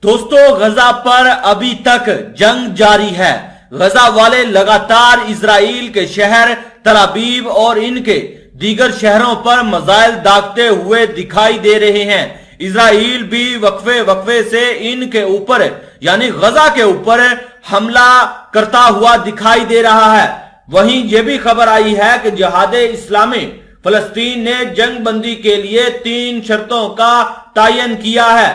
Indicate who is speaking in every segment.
Speaker 1: दोस्तों, गजा पर अभी तक जंग जारी है। गजा वाले लगातार इजराइल के शहर तल अबीब और इनके दीगर शहरों पर मिसाइल दागते हुए दिखाई दे रहे हैं। इजराइल भी वक्फे से इनके ऊपर यानी गजा के ऊपर हमला करता हुआ दिखाई दे रहा है। वहीं यह भी खबर आई है कि जिहादे इस्लामी फलस्तीन ने जंग बंदी के लिए 3 शर्तों का तयन किया है।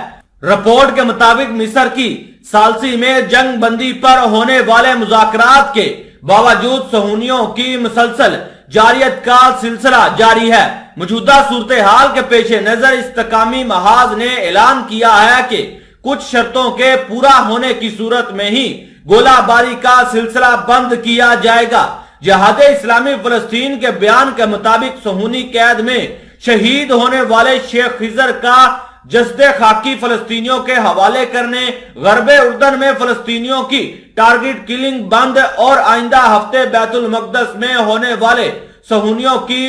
Speaker 1: रिपोर्ट के मुताबिक मिस्र की सालसी में जंग बंदी पर होने वाले मुज़ाकरात के बावजूद सहूनियों की मुसलसल जारियत का सिलसिला जारी है। मौजूदा सूरत हाल के पेश नजर इस्तकामी महाज ने ऐलान किया है कि कुछ शर्तों के पूरा होने की सूरत में ही गोलाबारी का सिलसिला बंद किया जाएगा। जिहादे इस्लामी फलस्तीन के बयान के मुताबिक सहूनी कैद में शहीद होने वाले शेख खिजर का जस्दे खाकी फलस्तीनियों के हवाले करने, गरबे उर्दन में फलस्तीनियों की टारगेट किलिंग बंद और आइंदा हफ्ते बैतुल मकदस में होने वाले सहूनियों की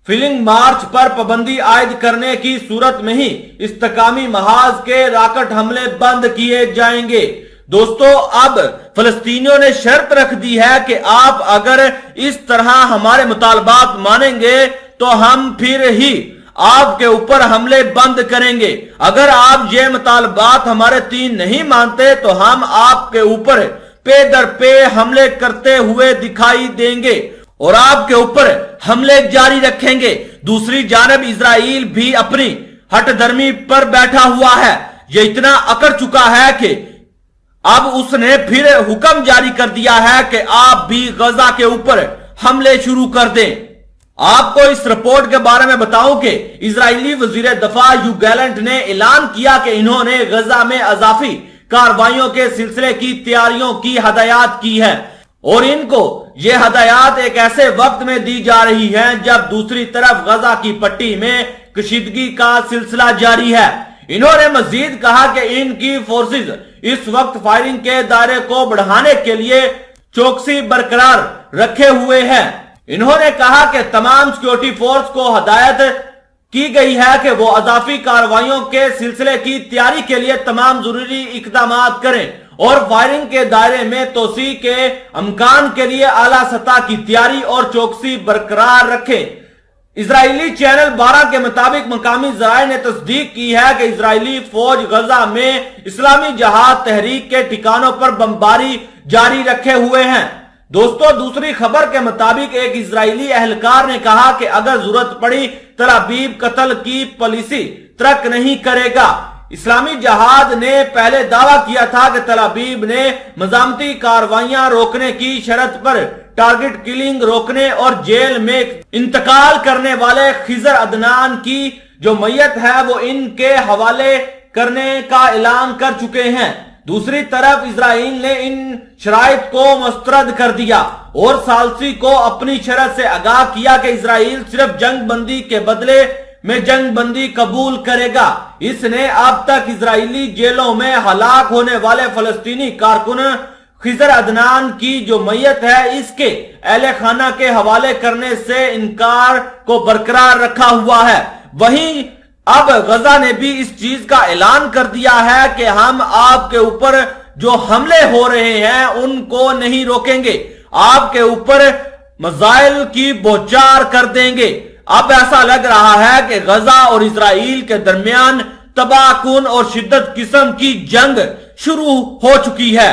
Speaker 1: फिलिंग मार्च पर पाबंदी आयद करने की सूरत में ही इस्तकामी महाज के राकेट हमले बंद किए जाएंगे। दोस्तों, अब फलस्तीनियों ने शर्त रख दी है कि आप अगर इस तरह हमारे मुतालबात मानेंगे तो हम फिर ही आपके ऊपर हमले बंद करेंगे। अगर आप ये मुतालबात हमारे 3 नहीं मानते तो हम आपके ऊपर पे दर पे हमले करते हुए दिखाई देंगे और आपके ऊपर हमले जारी रखेंगे। दूसरी जानब इजराइल भी अपनी हठधर्मी पर बैठा हुआ है। यह इतना अकड़ चुका है कि अब उसने फिर हुक्म जारी कर दिया है कि आप भी गजा के ऊपर हमले शुरू कर दें। आपको इस रिपोर्ट के बारे में बताऊं कि इजरायली वजीर दफा यू गैलेंट ने ऐलान किया कि इन्होंने गजा में अजाफी कार्रवाइयों के सिलसिले की तैयारियों की हदायत की है और इनको ये हदायत एक ऐसे वक्त में दी जा रही है जब दूसरी तरफ गजा की पट्टी में कशीदगी का सिलसिला जारी है। इन्होंने मजीद कहा कि इनकी फोर्सेज इस वक्त फायरिंग के दायरे को बढ़ाने के लिए चौकसी बरकरार रखे हुए हैं। इन्होंने कहा कि तमाम सिक्योरिटी फोर्स को हदायत की गई है कि वो अजाफी कार्रवाइयों के सिलसिले की तैयारी के लिए तमाम जरूरी इकदाम करें और फायरिंग के दायरे में तोसी के अमकान के लिए आला सतह की तैयारी और चौकसी बरकरार रखें। इजरायली चैनल 12 के मुताबिक मकामी जराये ने तस्दीक की है कि इजरायली फौज गजा में इस्लामी जिहाद तहरीक के ठिकानों पर बमबारी जारी रखे हुए हैं। दोस्तों, दूसरी खबर के मुताबिक एक इजरायली एहलकार ने कहा कि अगर जरूरत पड़ी तल अबीब कत्ल की पॉलिसी तर्क नहीं करेगा। इस्लामी जिहाद ने पहले दावा किया था कि तल अबीब ने मजामती कार्रवाइयां रोकने की शर्त पर टारगेट किलिंग रोकने और जेल में इंतकाल करने वाले खिजर अदनान की जो मैयत है वो इनके हवाले करने का ऐलान कर चुके हैं। दूसरी तरफ इजराइल ने इन शराइत को मुस्तरद कर दिया और सालसी को अपनी शर्त से आगाह किया कि इजराइल सिर्फ जंग बंदी के बदले में जंग बंदी कबूल करेगा। इसने अब तक इजरायली जेलों में हलाक होने वाले फलस्तीनी कारकुन खिजर अदनान की जो मैयत है इसके अहले खाना के हवाले करने से इनकार को बरकरार रखा हुआ है। वहीं अब गजा ने भी इस चीज का ऐलान कर दिया है कि हम आपके ऊपर जो हमले हो रहे हैं उनको नहीं रोकेंगे, आपके ऊपर मिसाइल की बौछार कर देंगे। अब ऐसा लग रहा है कि गजा और इजराइल के दरमियान तबाहकुन और शिद्दत किस्म की जंग शुरू हो चुकी है।